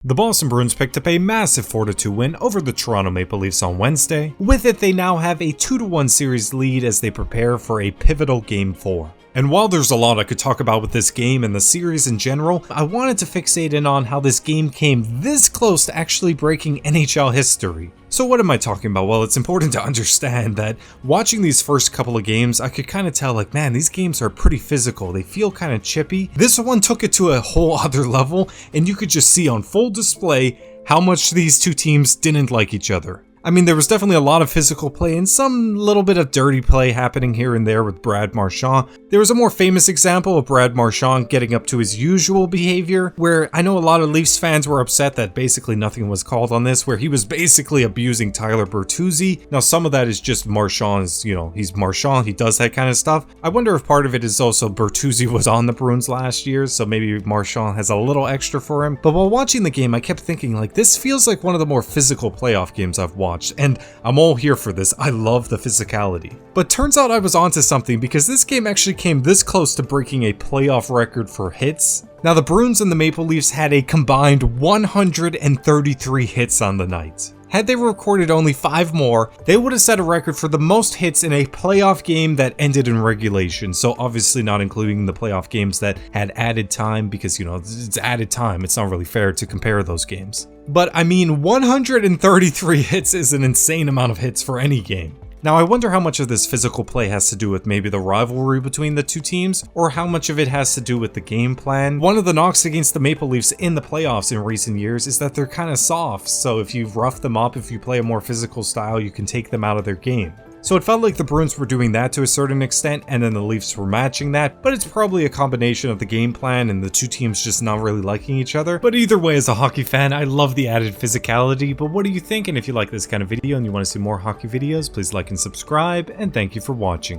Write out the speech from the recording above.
The Boston Bruins picked up a massive 4-2 win over the Toronto Maple Leafs on Wednesday. With it, they now have a 2-1 series lead as they prepare for a pivotal Game 4. And while there's a lot I could talk about with this game and the series in general, I wanted to fixate in on how this game came this close to actually breaking NHL history. So what am I talking about? Well, it's important to understand that watching these first couple of games, I could kind of tell like, man, these games are pretty physical. They feel kind of chippy. This one took it to a whole other level, and you could just see on full display how much these two teams didn't like each other. I mean, there was definitely a lot of physical play and some little bit of dirty play happening here and there with Brad Marchand. There was a more famous example of Brad Marchand getting up to his usual behavior, where I know a lot of Leafs fans were upset that basically nothing was called on this, where he was basically abusing Tyler Bertuzzi. Now, some of that is just Marchand's, he's Marchand, he does that kind of stuff. I wonder if part of it is also Bertuzzi was on the Bruins last year, so maybe Marchand has a little extra for him. But while watching the game, I kept thinking, like, this feels like one of the more physical playoff games I've watched. And I'm all here for this. I love the physicality. But turns out I was onto something, because this game actually came this close to breaking a playoff record for hits. Now, the Bruins and the Maple Leafs had a combined 133 hits on the night. Had they recorded only 5 more, they would have set a record for the most hits in a playoff game that ended in regulation. So obviously not including the playoff games that had added time, because, it's added time. It's not really fair to compare those games. But I mean, 133 hits is an insane amount of hits for any game. Now, I wonder how much of this physical play has to do with maybe the rivalry between the two teams, or how much of it has to do with the game plan. One of the knocks against the Maple Leafs in the playoffs in recent years is that they're kind of soft, so if you rough them up, if you play a more physical style, you can take them out of their game. So it felt like the Bruins were doing that to a certain extent, and then the Leafs were matching that, but it's probably a combination of the game plan and the two teams just not really liking each other. But either way, as a hockey fan, I love the added physicality. But what do you think? And if you like this kind of video and you want to see more hockey videos, please like and subscribe, and thank you for watching.